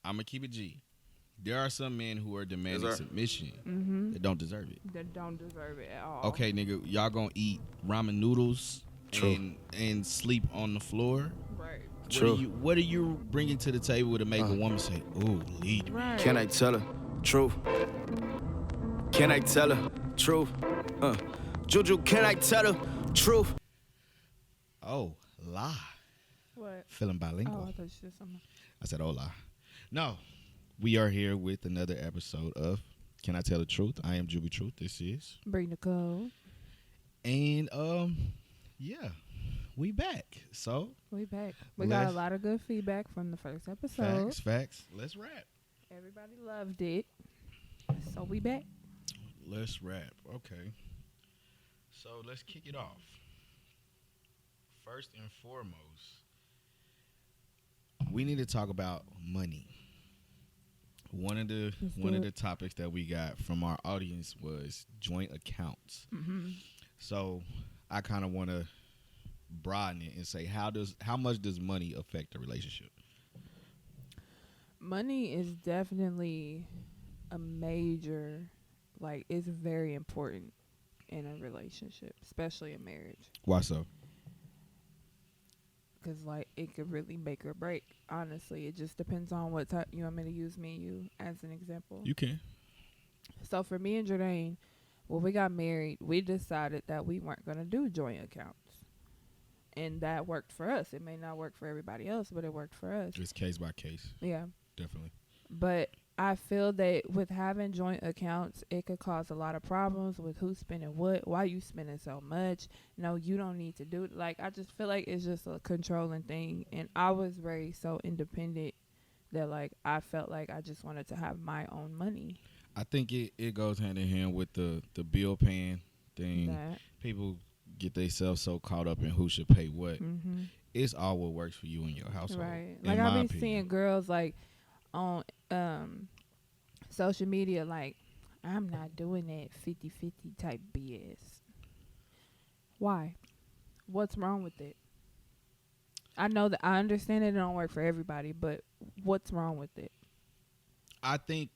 I'm gonna keep it G. There are some men who are demanding submission that don't deserve it. That don't deserve it at all. Okay, nigga, y'all gonna eat ramen noodles and sleep on the floor. Right. True. What are you bringing to the table to make a woman say, "Ooh, lead me"? Right. Can I tell her truth? Can I tell her truth? Juju, can I tell her truth? Oh, lie. What? Feeling bilingual. Oh, I thought you said something. I said, hola. No, we are here with another episode of Can I Tell the Truth? I am Juby Truth. This is. Bring the code. And, yeah, we back. So. We back. We got a lot of good feedback from the first episode. Facts. Let's rap. Everybody loved it. So we back. Let's rap. Okay. So let's kick it off. First and foremost, we need to talk about money. One of the topics that we got from our audience was joint accounts. Mm-hmm. So I kind of want to broaden it and say how much does money affect a relationship? Money is definitely a major, it's very important in a relationship, especially a marriage. Why so? Because, it could really make or break. Honestly, it just depends on what type. You want me to use me and you as an example? You can. So, for me and Jordan, when we got married, we decided that we weren't going to do joint accounts. And that worked for us. It may not work for everybody else, but it worked for us. It's case by case. Yeah. Definitely. But I feel that with having joint accounts, it could cause a lot of problems with who's spending what, why you spending so much. No, you don't need to do it. I just feel like it's just a controlling thing. And I was raised so independent that, I felt like I just wanted to have my own money. I think it goes hand in hand with the bill paying thing. People get themselves so caught up in who should pay what. Mm-hmm. It's all what works for you and your household. Right. I be seeing girls, on social media, I'm not doing that 50-50 type BS. Why? What's wrong with it? I know that I understand it don't work for everybody, but what's wrong with it? I think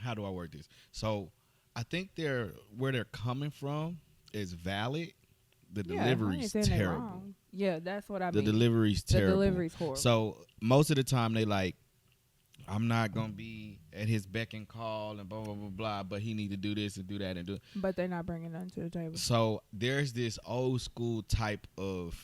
how do I word this? So I think where they're coming from is valid. The delivery's terrible. Yeah, that's what I mean. The delivery's terrible. The delivery's horrible. So most of the time they I'm not gonna be at his beck and call and blah blah blah blah, but he need to do this and do that and do. But they're not bringing nothing to the table. So there's this old school type of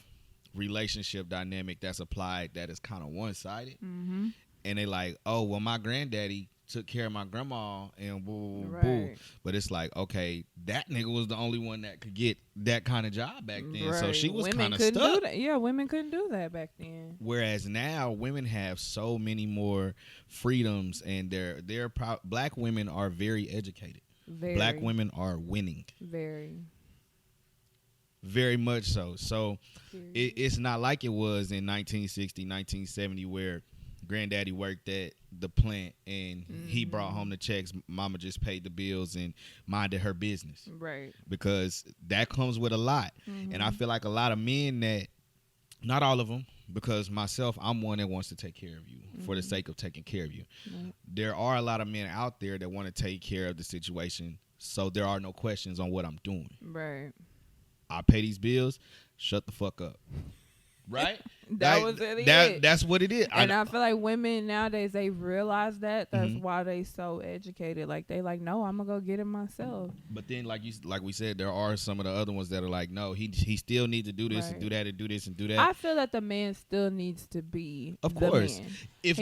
relationship dynamic that's applied that is kind of one sided, mm-hmm. and they oh well, my granddaddy took care of my grandma and boo right. boo. But it's okay, that nigga was the only one that could get that kind of job back then. Right. So she was kind of stuck. stuck. Do that. Yeah, women couldn't do that back then. Whereas now women have so many more freedoms, and black women are very educated. Very. Black women are winning. Very much so. So it's not like it was in 1960, 1970 where granddaddy worked at the plant and he brought home the checks. Mama just paid the bills and minded her business. Right. Because that comes with a lot. Mm-hmm. And I feel like a lot of men that, not all of them, because myself, I'm one that wants to take care of you for the sake of taking care of you. Mm-hmm. There are a lot of men out there that want to take care of the situation, so there are no questions on what I'm doing. Right. I pay these bills, shut the fuck up. Right? Was it. That's what it is. And I feel like women nowadays, they realize that. That's why they so educated. They no, I'm going to go get it myself. But then, like we said, there are some of the other ones that are no, he still needs to do this and do that and do this and do that. I feel that the man still needs to be of course. Man. If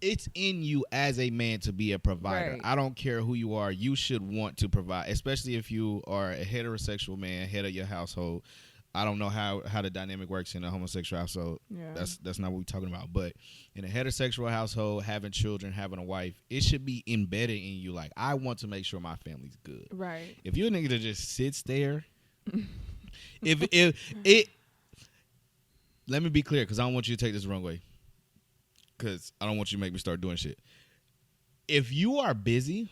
it's in you as a man to be a provider. Right. I don't care who you are. You should want to provide, especially if you are a heterosexual man, head of your household. I don't know how the dynamic works in a homosexual household. Yeah. That's not what we're talking about. But in a heterosexual household, having children, having a wife, it should be embedded in you. I want to make sure my family's good. Right. If you're a nigga that just sits there, if it, let me be clear, because I don't want you to take this the wrong way, because I don't want you to make me start doing shit. If you are busy,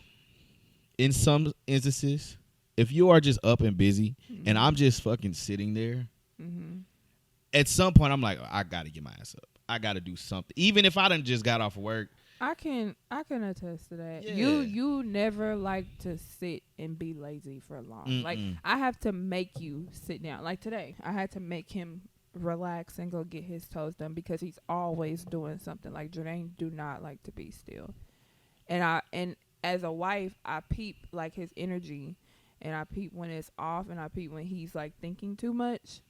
in some instances, if you are just up and busy and I'm just fucking sitting there, at some point I'm I got to get my ass up. I got to do something. Even if I done just got off of work. I can attest to that. Yeah. You never like to sit and be lazy for long. Mm-mm. Like, I have to make you sit down. Like today, I had to make him relax and go get his toes done because he's always doing something. Like, Jordan do not like to be still. And as a wife, I peep like his energy, and I peep when it's off, and I peep when he's like thinking too much.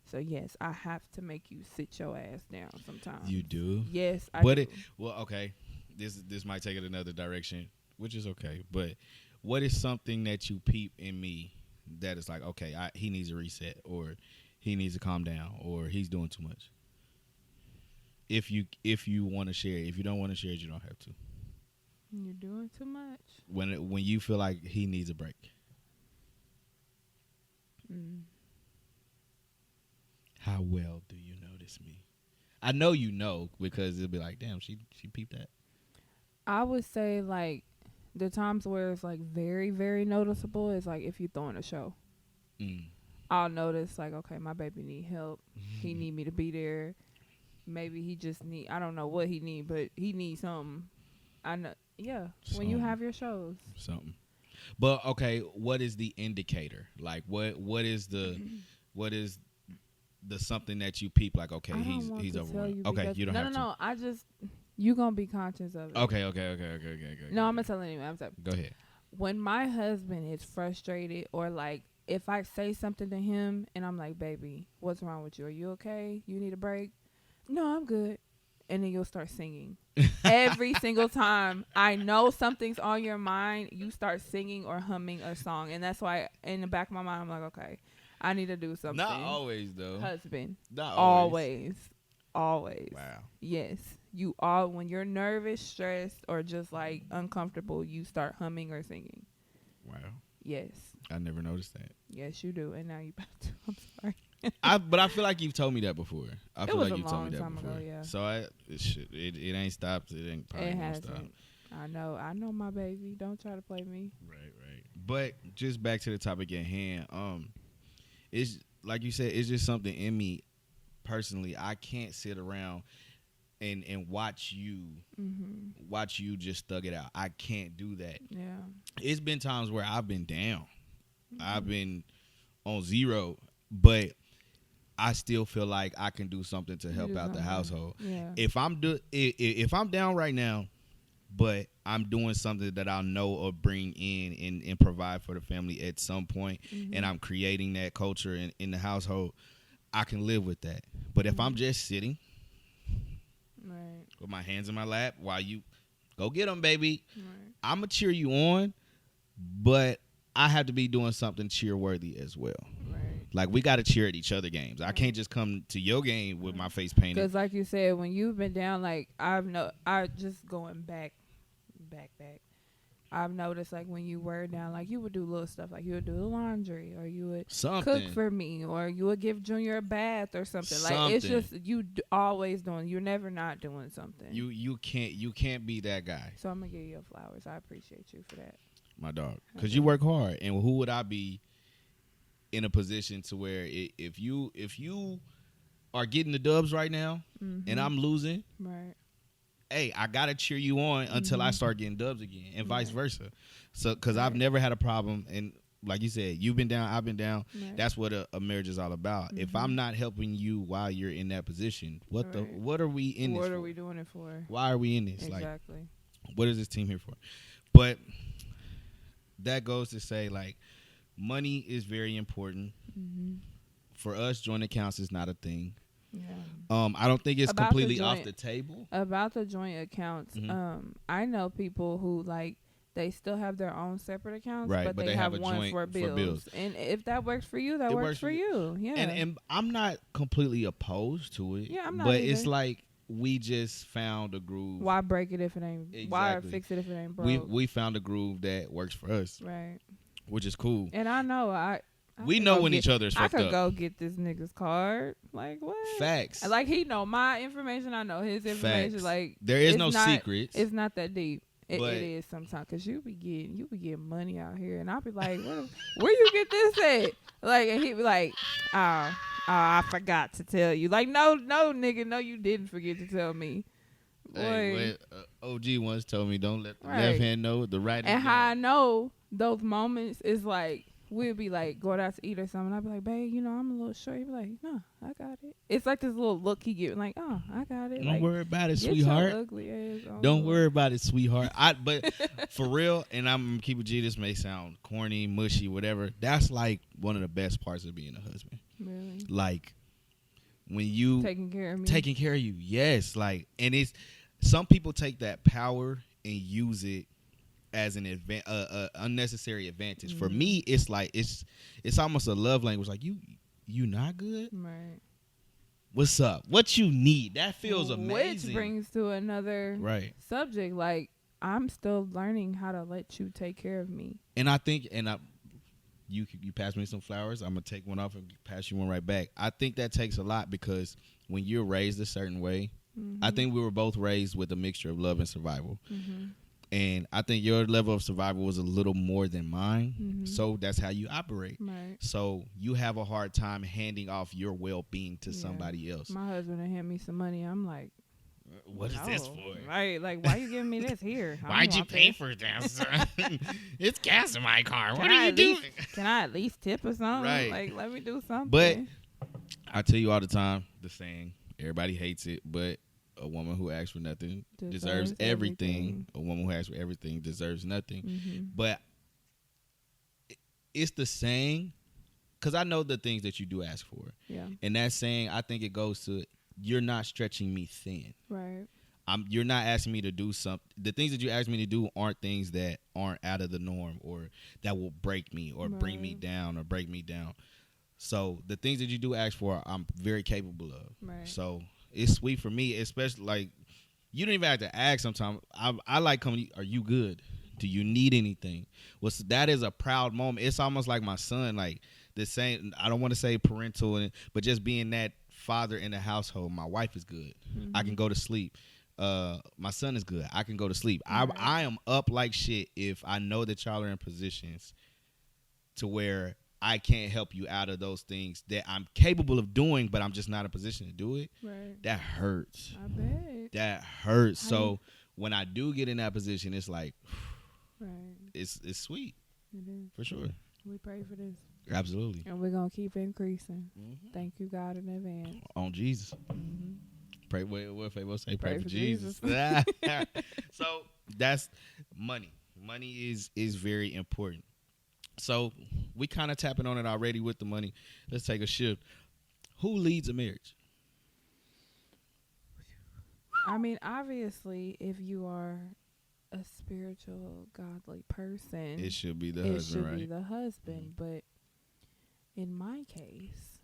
So yes, I have to make you sit your ass down sometimes. You do? Yes, I do. Okay. This might take it another direction, which is okay. But what is something that you peep in me that is like, okay, he needs a reset, or he needs to calm down, or he's doing too much? If you want to share it. If you don't want to share it, you don't have to. You're doing too much. When you feel like he needs a break. How well do you notice me? I know you know, because it'll be like, damn, she peeped that. I would say, like, the times where it's like very, very noticeable is like if you're throwing a show. I'll notice, like, okay, my baby need help. He need me to be there. Maybe he just need, I don't know what he need, but he needs something. I know. Yeah, when you have your shows. Something. But okay, what is the indicator? Like, what is the something that you peep, like, okay, he's overwhelmed. Okay, you don't have to. No, I just, you gonna be conscious of it. Okay. No, I'm gonna tell anyway. I'm sorry. Go ahead. When my husband is frustrated, or like if I say something to him and I'm like, baby, what's wrong with you? Are you okay? You need a break? No, I'm good. And then you'll start singing. Every single time I know something's on your mind, you start singing or humming a song. And that's why in the back of my mind, I'm like, okay, I need to do something. Not always, though. Husband. Not always. Always. Wow. Yes. When you're nervous, stressed, or just like uncomfortable, you start humming or singing. Wow. Yes. I never noticed that. Yes, you do. And now you about to. I'm sorry. But I feel like you've told me that before. I feel like you've told me that time before. Ago, yeah. So it ain't stopped. It ain't probably gonna stop. I know my baby. Don't try to play me. Right. But just back to the topic at hand. It's like you said, it's just something in me personally. I can't sit around and watch you just thug it out. I can't do that. Yeah. It's been times where I've been down. I've been on zero, but I still feel like I can do something to help out the household. Yeah. If I'm down right now, but I'm doing something that I know will bring in and provide for the family at some point, and I'm creating that culture in the household, I can live with that. But if I'm just sitting with my hands in my lap while you go get them, baby, I'm going to cheer you on, but I have to be doing something cheer-worthy as well. Like, we got to cheer at each other games. I can't just come to your game with my face painted. Because like you said, when you've been down, like, I just going back. I've noticed, like, when you were down, like, you would do little stuff. Like, you would do the laundry, or you would cook for me, or you would give Junior a bath or something. Like, it's just you always doing. You're never not doing something. You can't be that guy. So I'm going to give you your flowers. I appreciate you for that. My dog. Because you work hard. And who would I be in a position to where if you are getting the dubs right now and I'm losing, hey, I gotta cheer you on until I start getting dubs again, and vice versa. So, because I've never had a problem, and like you said, you've been down, I've been down. That's what a marriage is all about. If I'm not helping you while you're in that position, what are we in this for? What are we doing it for? Why are we in this? Exactly. Like, what is this team here for? But that goes to say, like, money is very important. For us, joint accounts is not a thing. Yeah. I don't think it's completely off the table. About the joint accounts, I know people who, like, they still have their own separate accounts, but they have one for bills. And if that works for you, that works for you. Yeah. And I'm not completely opposed to it. Yeah, I'm not. But either. It's like we just found a groove. Why break it if it ain't? Exactly. Why fix it if it ain't broke? We found a groove that works for us. Right. Which is cool. And I know we know when each other's fucked up. I could go get this nigga's card. Like, what? Facts. Like, he know my information. I know his information. Facts. Like, there is no secrets. It's not that deep. It is sometimes, because you be getting money out here, and I'll be like, where you get this at? Like, and he be like, I forgot to tell you. Like, no, nigga, no, you didn't forget to tell me. Boy. Hey, OG once told me don't let the left hand know the right. And how I know those moments is like, we'll be like going out to eat or something. I'll be like, babe, you know, I'm a little short. He'll be like, no, I got it. It's like this little look he get, like, oh, I got it. Don't like, worry about it, sweetheart. Ugly ass on. Don't worry about it, sweetheart. But for real, and I'm gonna keep it G. This may sound corny, mushy, whatever. That's like one of the best parts of being a husband. Really? Like when you taking care of me. Taking care of you, yes. Like, and it's some people take that power and use it as an unnecessary advantage. For me, it's like it's almost a love language. Like you not good. Right. What's up? What you need? That feels amazing. Which brings to another subject. Like, I'm still learning how to let you take care of me. And I think, you pass me some flowers, I'm gonna take one off and pass you one right back. I think that takes a lot because when you're raised a certain way, I think we were both raised with a mixture of love and survival. And I think your level of survival was a little more than mine. So that's how you operate. Right. So you have a hard time handing off your well-being to somebody else. My husband hand me some money. I'm like, what is this for? Right, like, why you giving me this here? Why'd you pay for this? It's gas in my car. What are you doing? Can I at least tip or something? Right. Like, let me do something. But I tell you all the time, the saying, everybody hates it, but a woman who asks for nothing deserves everything. A woman who asks for everything deserves nothing. But it's the saying, because I know the things that you do ask for. Yeah. And that saying, I think it goes to, you're not stretching me thin. Right. You're not asking me to do something. The things that you ask me to do aren't things that aren't out of the norm or that will break me or bring me down or break me down. So the things that you do ask for, I'm very capable of. Right. So it's sweet for me, especially like you don't even have to ask sometimes. I like coming, are you good? Do you need anything? Well, so that is a proud moment. It's almost like my son, like the same, I don't want to say parental, but just being that father in the household. My wife is good. I can go to sleep. My son is good. I can go to sleep. I am up like shit if I know that y'all are in positions to where I can't help you out of those things that I'm capable of doing, but I'm just not in a position to do it. Right. That hurts. I bet. That hurts. So when I do get in that position, it's like, it's sweet. It is. For sure. We pray for this. Absolutely. And we're going to keep increasing. Thank you, God, in advance. On Jesus. Pray, what Faye will say? Pray for Jesus. So that's money. Money is very important. So we kind of tapping on it already with the money. Let's take a shift. Who leads a marriage? I mean, obviously, if you are a spiritual, godly person, it should be the husband, right? It should be the husband. But in my case,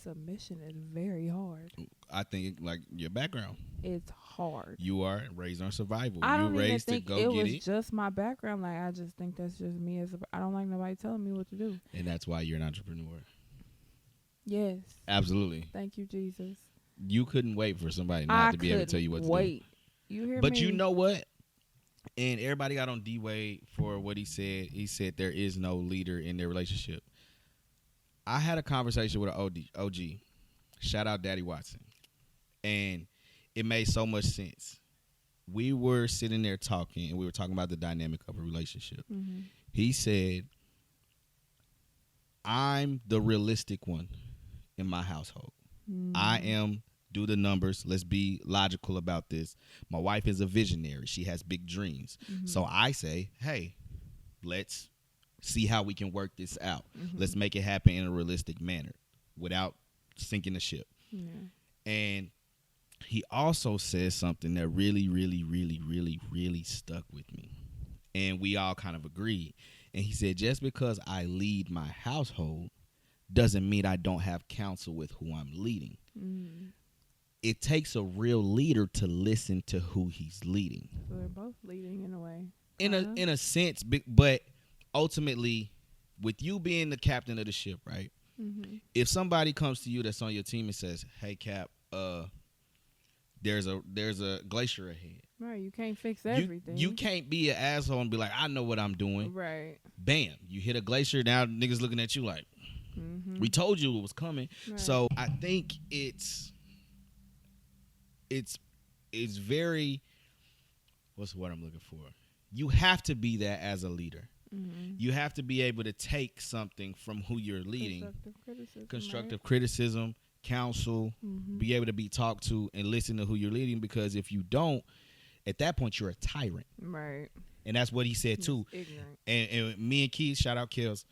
submission is very hard. I think like your background. It's hard. You are raised on survival. I don't you even raised think to go it get was it. just my background. Like, I just think that's just me. I don't like nobody telling me what to do. And that's why you're an entrepreneur. Yes. Absolutely. Thank you, Jesus. You couldn't wait for somebody not to be able to tell you what to do. You hear me? But you know what? And everybody got on D-Wade for what he said. He said there is no leader in their relationship. I had a conversation with an OG. Shout out Daddy Watson. And it made so much sense. We were sitting there talking, and we were talking about the dynamic of a relationship. He said, I'm the realistic one in my household. I am, do the numbers. Let's be logical about this. My wife is a visionary. She has big dreams. So I say, hey, let's see how we can work this out. Let's make it happen in a realistic manner without sinking the ship. And he also says something that really, really, really, really, really stuck with me. And we all kind of agreed. And he said, just because I lead my household doesn't mean I don't have counsel with who I'm leading. It takes a real leader to listen to who he's leading. So they're both leading in a way. In a sense, but ultimately, with you being the captain of the ship, right? If somebody comes to you that's on your team and says, hey, Cap, there's a glacier ahead. Right, you can't fix everything. You can't be an asshole and be like, I know what I'm doing. Right. Bam, you hit a glacier, now niggas looking at you like, Mm-hmm. We told you it was coming. Right. So I think it's very, what's the word I'm looking for? You have to be that as a leader. Mm-hmm. You have to be able to take something from who you're leading. Constructive criticism, counsel, be able to be talked to and listen to who you're leading, because if you don't, at that point you're a tyrant. Right. And that's what he said too. Ignorant. And me and Keith, shout out Kels.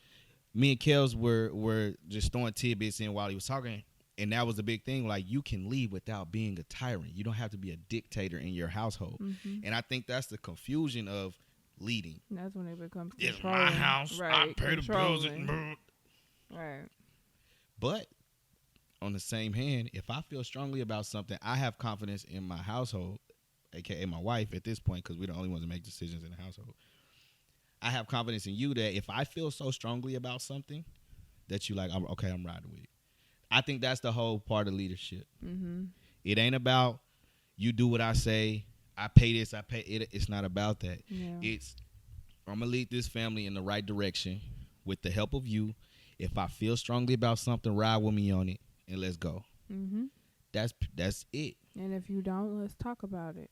Me and Kels were just throwing tidbits in while he was talking. And that was the big thing. Like, you can lead without being a tyrant. You don't have to be a dictator in your household. Mm-hmm. And I think that's the confusion of leading. And that's when it becomes It's my house. Right. I pay the bills. Right. But on the same hand, if I feel strongly about something, I have confidence in my household, aka my wife at this point, because we're the only ones that make decisions in the household. I have confidence in you that if I feel so strongly about something, that you like, I'm riding with it. I think that's the whole part of leadership. Mm-hmm. It ain't about you do what I say, I pay this, I pay it. It's not about that. Yeah. It's, I'm going to lead this family in the right direction with the help of you. If I feel strongly about something, ride with me on it, and let's go. Mm-hmm. That's it. And if you don't, let's talk about it.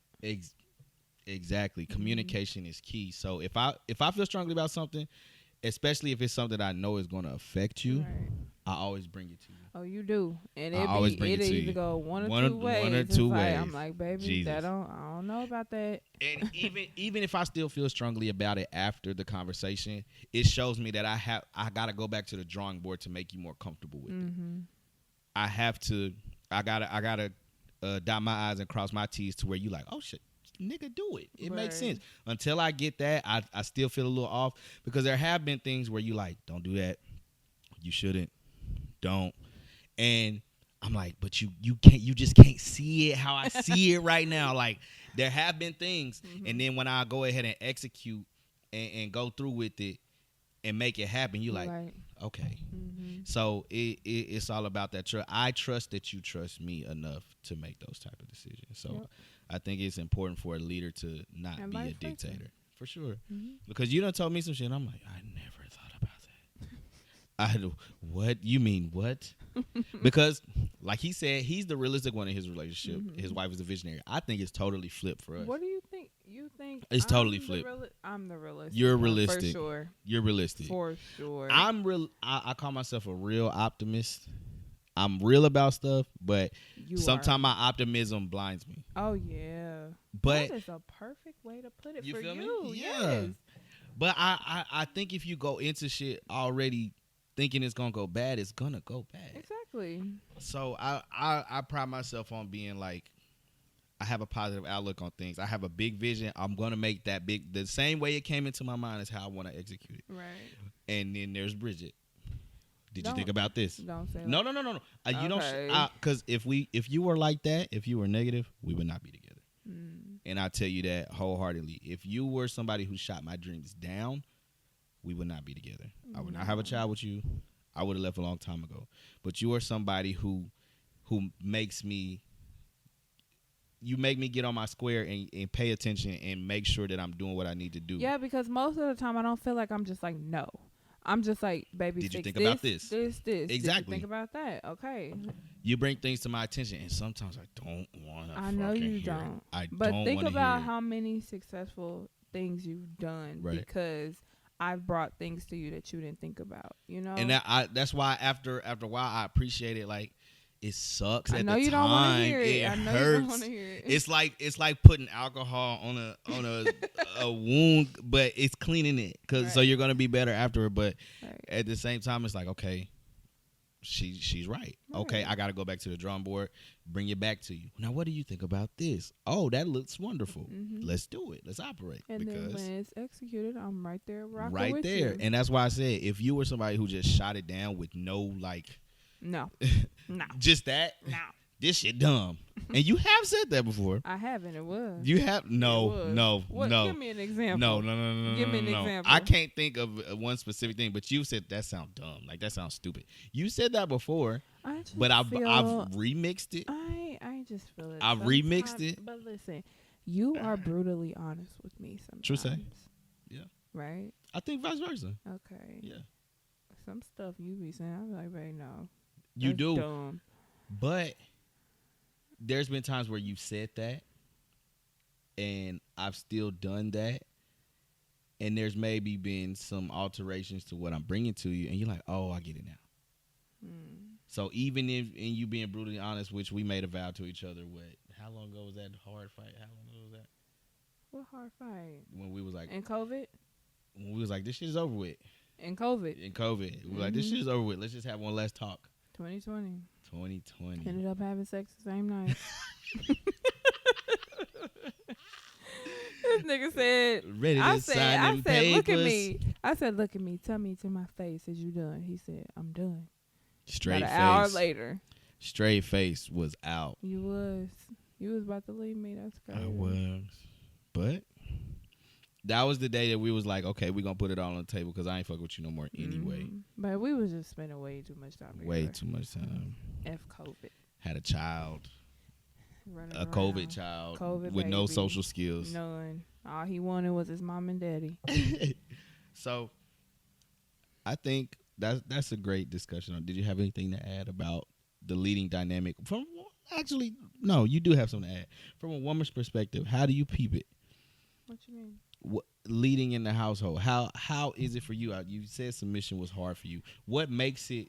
Exactly. Communication is key. So if I feel strongly about something, especially if it's something I know is going to affect you, right. I always bring it to you. Oh, you do, and I always bring it to either you. go one or two ways. One or two like, ways. I'm like, baby, Jesus. I don't know about that. And even if I still feel strongly about it after the conversation, it shows me that I got to go back to the drawing board to make you more comfortable with it. I gotta dot my I's and cross my T's to where you like, oh shit, nigga, do it. It makes sense. Until I get that, I still feel a little off, because there have been things where you like, don't do that. You shouldn't. Don't. And I'm like, but you just can't see it how I see it right now. Like, there have been things, and then when I go ahead and execute and go through with it and make it happen, you like, okay. So it's all about that trust. I trust that you trust me enough to make those type of decisions. So I think it's important for a leader to not be a dictator. For sure. Because you done told me some shit, and I'm like, I never thought about that. What? You mean what? Because, like he said, he's the realistic one in his relationship. His wife is the visionary. I think it's totally flipped for us. What do you think? You think it's totally flipped? I'm the realistic. You're realistic. For sure. You're realistic. For sure. I'm real. I call myself a real optimist. I'm real about stuff, but sometimes my optimism blinds me. Oh, yeah. But that is a perfect way to put it for feel you. Me? Yeah. Yes. But I think if you go into shit already thinking it's gonna go bad, it's gonna go bad. Exactly. So I pride myself on being like, I have a positive outlook on things. I have a big vision. I'm gonna make that big. The same way it came into my mind is how I want to execute it. Right. And then there's Bridget. Did you think about this? Don't say no. Okay. You don't. Because if you were like that, if you were negative, we would not be together. And I tell you that wholeheartedly. If you were somebody who shot my dreams down, we would not be together. I would not have a child with you. I would have left a long time ago. But you are somebody who makes me. You make me get on my square and pay attention and make sure that I'm doing what I need to do. Yeah, because most of the time I don't feel like I'm just like, no. I'm just like, baby, did you think this, about this? This. Exactly. Did you think about that? Okay. You bring things to my attention, and sometimes I don't want to. I know you don't. But think about how many successful things you've done because I've brought things to you that you didn't think about. You know, and that's why after a while I appreciate it. Like, it sucks at the time. I know you don't want to hear it. It I know hurts. you don't want to hear it. It's like putting alcohol on a wound, but it's cleaning it so you're gonna be better afterward. But at the same time, it's like, okay, she's right. Okay, I got to go back to the drawing board, bring it back to you. Now, what do you think about this? Oh, that looks wonderful. Let's do it. Let's operate. And then when it's executed, I'm right there rocking right with there. you. And that's why I said, if you were somebody who just shot it down with no no, just that, this shit dumb. And you have said that before. I haven't. It was. You have no. Give me an example. No. Give me an example. I can't think of one specific thing, but you said that sounds dumb. Like, that sounds stupid. You said that before, but I've remixed it. I just feel it. I've remixed it. But listen, you are brutally honest with me sometimes. True say. Yeah. Right. I think vice versa. Okay. Yeah. Some stuff you be saying, I'm like, babe, no. You That's do. dumb. But there's been times where you've said that, and I've still done that. And there's maybe been some alterations to what I'm bringing to you, and you're like, oh, I get it now. So even if, and you being brutally honest, which we made a vow to each other, how long ago was that hard fight? How long ago was that? What hard fight? When we was like, In COVID? When we was like, this shit is over with. In COVID. We were like, this shit is over with. Let's just have one last talk. 2020. 2020. Ended up having sex the same night. This nigga said, Ready to sign them papers. Look at me. I said, look at me. Tell me to my face, is you done? He said, I'm done. Straight About face. an hour later. Straight face was out. You was about to leave me. That's crazy. I was. But that was the day that we was like, okay, we're going to put it all on the table because I ain't fuck with you no more anyway. But we was just spending way too much time together. Way too much time. F COVID. Had a child. Running A around. COVID child. COVID with no baby. social skills. None. All he wanted was his mom and daddy. So I think that's a great discussion. Did you have anything to add about the leading dynamic? Actually, no, you do have something to add. From a woman's perspective, how do you peep it? What you mean? Leading in the household. How is it for you? You said submission was hard for you. What makes it,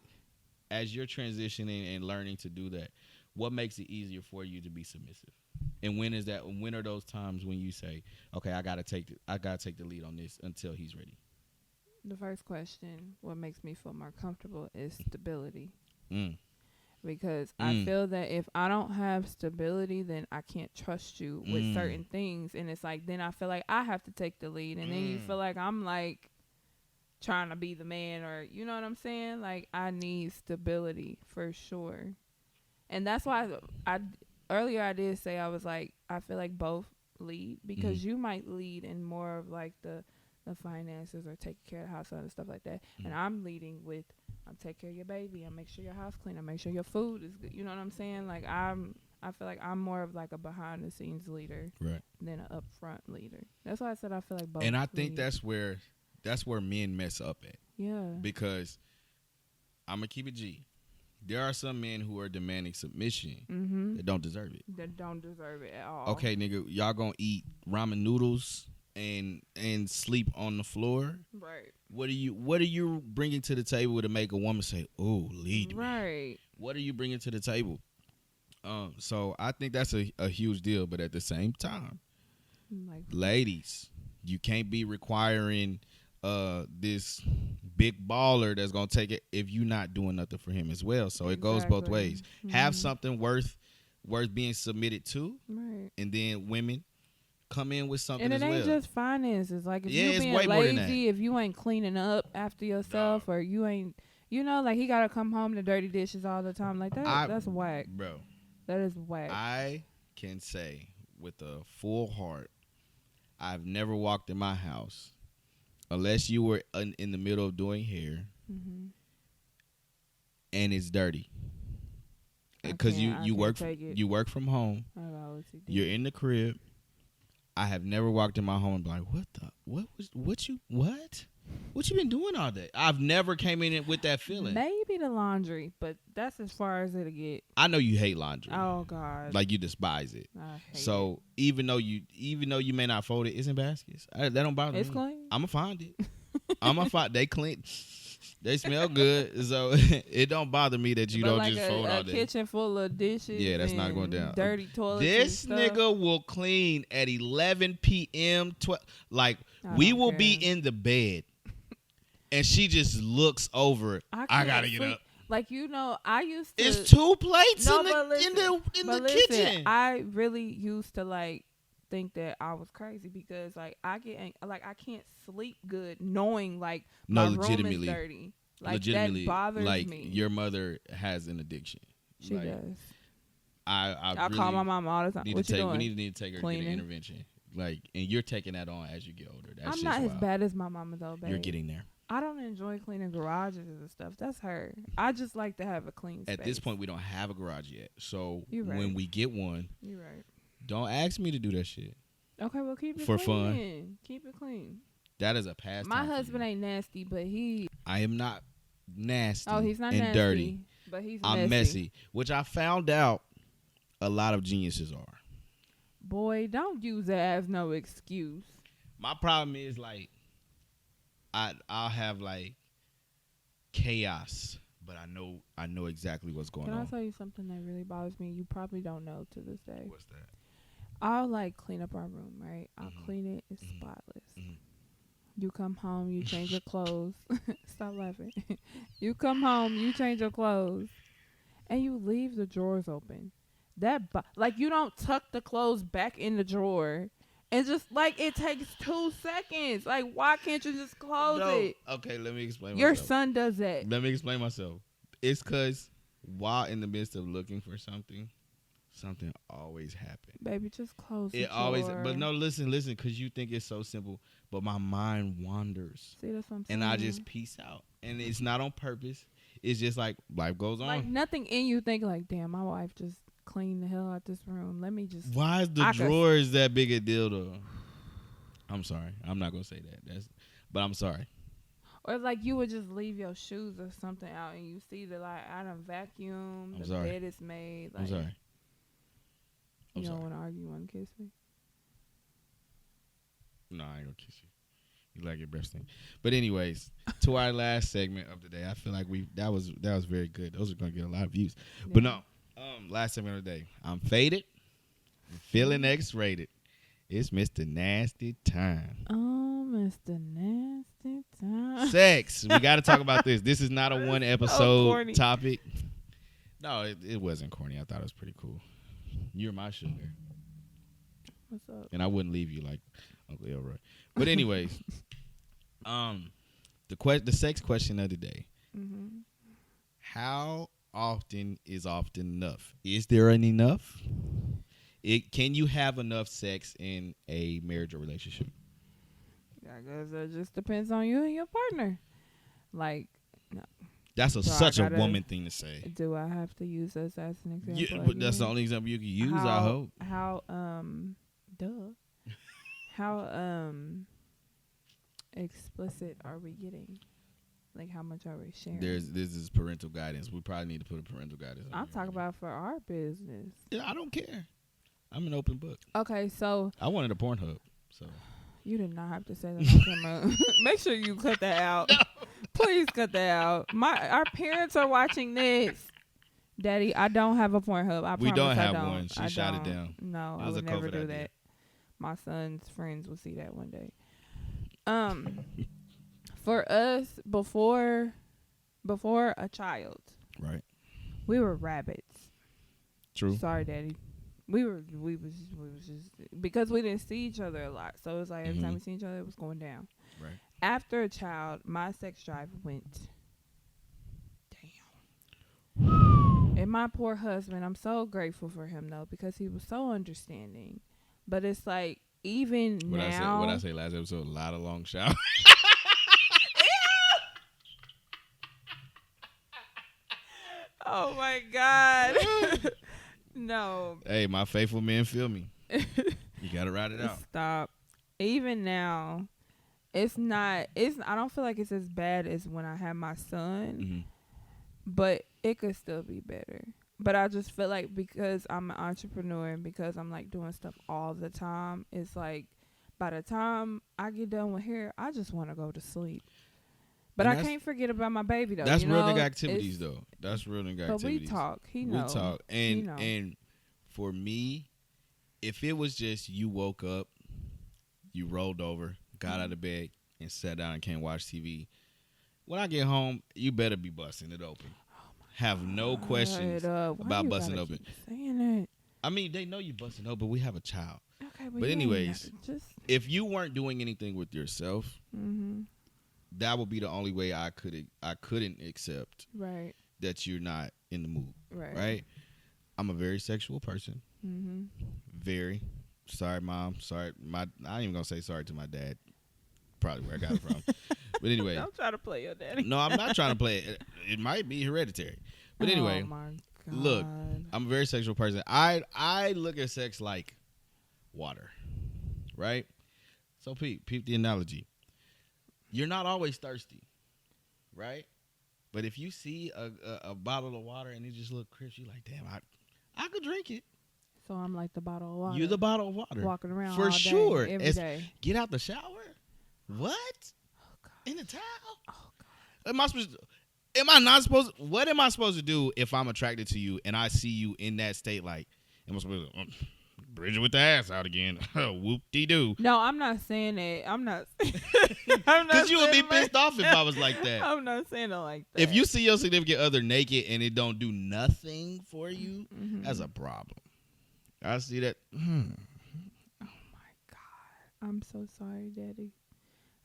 as you're transitioning and learning to do that, what makes it easier for you to be submissive? And when is that? When are those times when you say, "Okay, I gotta take the lead on this until he's ready"? The first question, what makes me feel more comfortable, is stability. Because I feel that if I don't have stability, then I can't trust you with certain things. And it's like, then I feel like I have to take the lead. And then you feel like I'm like trying to be the man, or you know what I'm saying? Like, I need stability for sure. And that's why earlier I did say, I was like, I feel like both lead, because you might lead in more of like the finances or taking care of the household and stuff like that. And I'm leading with, I'm take care of your baby, I make sure your house clean, I make sure your food is good. You know what I'm saying? Like, I feel like I'm more of like a behind the scenes leader, right, than an upfront leader. That's why I said I feel like both. And I think that's where men mess up at. Yeah. Because I'm gonna keep it G. There are some men who are demanding submission that don't deserve it. That don't deserve it at all. Okay, nigga, y'all gonna eat ramen noodles and sleep on the floor? Right. What are you bringing to the table to make a woman say, "Oh, lead me"? Right. What are you bringing to the table? So I think that's a huge deal. But at the same time, Like, ladies, you can't be requiring this big baller that's gonna take it if you're not doing nothing for him as well. So it goes both ways. Have something worth being submitted to, right. and then women come in with something and it as ain't well. just finances. Like, if Yeah, you it's being way more than that. lazy, if you ain't cleaning up after yourself, or you ain't, you know, like, he gotta come home to dirty dishes all the time. Like, that's whack. Bro. That is whack. I can say with a full heart, I've never walked in my house unless you were in the middle of doing hair and it's dirty. Because you work from home. You're in the crib. I have never walked in my home and be like, what you been doing all day? I've never came in with that feeling. Maybe the laundry, but that's as far as it'll get. I know you hate laundry. Oh God. Like, you despise it. I hate So it. even though you may not fold it's in baskets. That don't bother me. It's clean. I'ma find it. I'ma find. They clean. They smell good, so it don't bother me that you don't like just fold all day. A kitchen full of dishes. Yeah, that's not going down. Dirty toilets. This and nigga will clean at 11 p.m. Like, we will be in the bed, and she just looks over. I gotta get up. Like, you know, I used to. It's two plates in the kitchen. I really used to like think that I was crazy because like I can't sleep good knowing like my room is dirty. Like, legitimately, that bothers like, me. your mother has an addiction. She like, does. I really call my mom all the time. What you doing? We need to take her to get an intervention. Like, and you're taking that on as you get older. I'm not as bad as my mama though, babe. You're getting there. I don't enjoy cleaning garages and stuff. That's her. I just like to have a clean space. At this point, we don't have a garage yet. So right. When we get one, you're right. Don't ask me to do that shit. Okay, well, keep it for clean. Fun. Keep it clean. That is a pastime. My husband ain't nasty, but I am not nasty. Oh, he's not and nasty, dirty. but he's I'm messy, which I found out a lot of geniuses are. Boy, don't use that as no excuse. My problem is like I'll have like chaos, but I know exactly what's going on. Can I tell you something that really bothers me? You probably don't know to this day. What's that? I'll like clean up our room, right? I'll clean it. It's spotless. You come home, you change your clothes. Stop laughing. You come home, you change your clothes, and you leave the drawers open. Like you don't tuck the clothes back in the drawer, and just like it takes 2 seconds. Like why can't you just close it? Okay, let me explain. Your myself. son does that. Let me explain myself. It's because while in the midst of looking for something always happens. Baby, just close it the always drawer. But no, listen, because you think it's so simple, but my mind wanders. See, that's what I'm saying. And I just peace out. And it's not on purpose. It's just like life goes on. Like nothing in you think like, damn, my wife just cleaned the hell out this room. Let me just. Why is the drawers that big a deal though? I'm sorry. I'm not gonna say that. But I'm sorry. Or like you would just leave your shoes or something out, and you see that like I done vacuumed, the bed is made. Like, I'm sorry. You don't want to argue. You want to kiss me? No, I ain't gonna kiss you. You like your breast thing. But anyways, to our last segment of the day, I feel like that was very good. Those are gonna get a lot of views. Yeah. But no, last segment of the day. I'm faded, feeling X-rated. It's Mr. Nasty Time. Oh, Mr. Nasty Time. Sex. We got to talk about this. This is not a one episode topic. No, it wasn't corny. I thought it was pretty cool. You're my sugar. What's up? And I wouldn't leave you like Uncle Elroy. But anyways, the sex question of the day. Mm-hmm. How often is often enough? Is there an enough? Can you have enough sex in a marriage or relationship? I guess it just depends on you and your partner. Like, no. That's such a woman thing to say. Do I have to use us as an example? Yeah, but that's the only example you can use, I hope. How explicit are we getting? Like, how much are we sharing? This is parental guidance. We probably need to put a parental guidance on. I'm talking about for our business. Yeah, I don't care. I'm an open book. Okay, so I wanted a Pornhub, so. You did not have to say that on camera. Make sure you cut that out. No. Please cut that out. Our parents are watching this. Daddy, I don't have a Pornhub. We don't have one. She shot it down. No, I would never do that. My son's friends will see that one day. For us, before a child, right? We were rabbits. True. Sorry, Daddy. We was just because we didn't see each other a lot, so it was like every time we see each other, it was going down. Right. After a child, my sex drive went down. And my poor husband, I'm so grateful for him though, because he was so understanding. But it's like even now. What I say last episode, a lot of long showers. Oh my God. No. Hey, my faithful men feel me. You gotta ride it out. Stop. Even now, I don't feel like it's as bad as when I had my son, but it could still be better. But I just feel like because I'm an entrepreneur and because I'm like doing stuff all the time, it's like by the time I get done with hair, I just want to go to sleep. But I can't forget about my baby though. That's real nigga activities though. That's real nigga activities. But we talk. He knows. We talk. And for me, if it was just you woke up, you rolled over, got out of bed, and sat down and can't watch TV, when I get home, you better be busting it open. Have no questions about busting open. Saying that? I mean, they know you busting open. We have a child. Okay, but anyways, if you weren't doing anything with yourself, that would be the only way I couldn't accept that you're not in the mood. Right? I'm a very sexual person. Very. Sorry, Mom. Sorry. I ain't even going to say sorry to my dad. Probably where I got it from. But anyway. I'm trying to play your daddy. No, I'm not trying to play it. It might be hereditary. But anyway. Oh, my God. Look, I'm a very sexual person. I look at sex like water. Right? So, peep the analogy. You're not always thirsty. Right? But if you see a bottle of water and it just look crisp, you like, damn, I could drink it. So I'm like the bottle of water. You're the bottle of water. Walking around for all day, sure. every day. Get out the shower. What? Oh, God. In the towel? Oh, God. What am I supposed to do if I'm attracted to you and I see you in that state? Like, am I supposed to Bridget with the ass out again? Whoop-de-doo. No, I'm not saying that. I'm not. Because you would be pissed off if I was like that. I'm not saying it like that. If you see your significant other naked and it don't do nothing for you, that's a problem. I see that. Oh, my God. I'm so sorry, Daddy.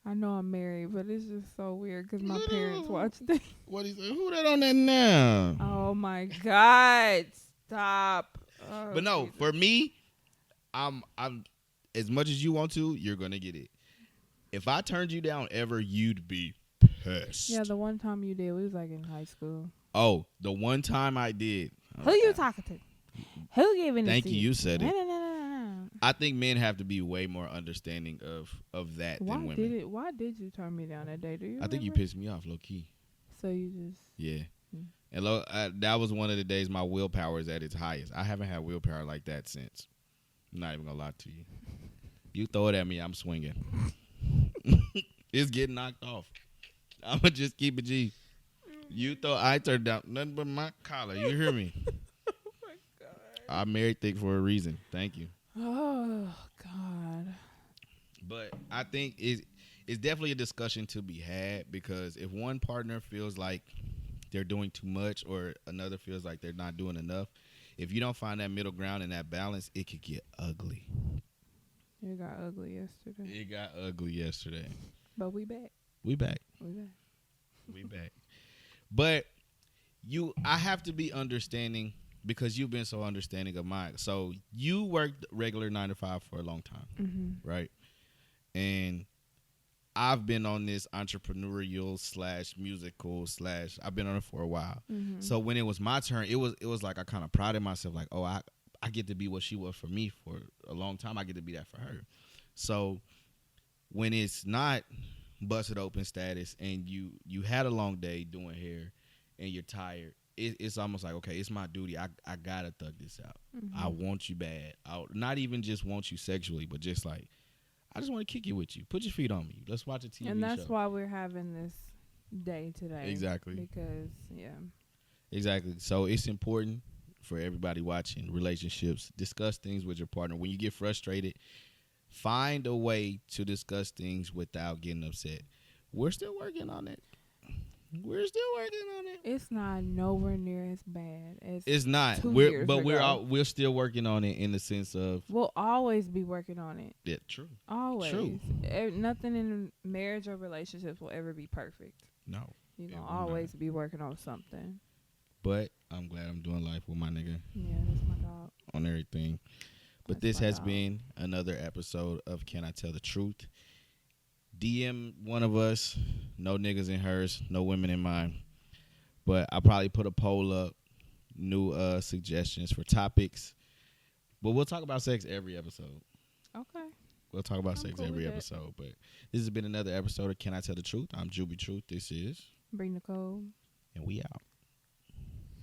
I know I'm married, but it's just so weird because my parents watch this. What he say? Who that on that now? Oh, my God. Stop. Oh, but no, Jesus. for me, I'm as much as you want to, you're going to get it. If I turned you down ever, you'd be pissed. Yeah, the one time you did, we was like in high school. Oh, the one time I did. Who you talking to? Who giving it Thank to you. You said it. No. I think men have to be way more understanding of that than women. Why did you turn me down that day? Do you I think you remember? pissed me off, low key. So you just... Yeah. And that was one of the days my willpower is at its highest. I haven't had willpower like that since. I'm not even going to lie to you. You throw it at me, I'm swinging. It's getting knocked off. I'm going to just keep it G. I turned down nothing but my collar. You hear me? Oh, my God. I married thick for a reason. Thank you. Oh, God. But I think it's definitely a discussion to be had, because if one partner feels like they're doing too much or another feels like they're not doing enough, if you don't find that middle ground and that balance, it could get ugly. It got ugly yesterday. But we back. We back. But I have to be understanding, because you've been so understanding of mine. So you worked regular 9 to 5 for a long time, right? And I've been on this entrepreneurial / musical / I've been on it for a while. So when it was my turn, it was like I kind of prided myself, like, oh, I get to be what she was for me for a long time. I get to be that for her. So when it's not busted open status and you had a long day doing hair and you're tired, it's almost like, okay, it's my duty. I gotta thug this out. I want you bad. I not even just want you sexually, but just like, I just want to kick it with you. Put your feet on me. Let's watch a TV show. And that's why we're having this day today. Exactly. Because, yeah. Exactly. So it's important for everybody watching relationships. Discuss things with your partner. When you get frustrated, find a way to discuss things without getting upset. We're still working on it. It's not nowhere near as bad as it's not. 2 years ago. We're still working on it in the sense of we'll always be working on it. Yeah, true. Always. True. Nothing in marriage or relationships will ever be perfect. No. You're going to always be working on something. But I'm glad I'm doing life with my nigga. Yeah, that's my dog. On everything. But this has been another episode of Can I Tell the Truth? DM one of us. No niggas in hers. No women in mine. But I'll probably put a poll up. New suggestions for topics. But we'll talk about sex every episode. Okay. We'll talk about sex cool every with episode. But this has been another episode of Can I Tell the Truth? I'm Juby Truth. This is Bring the code. And we out.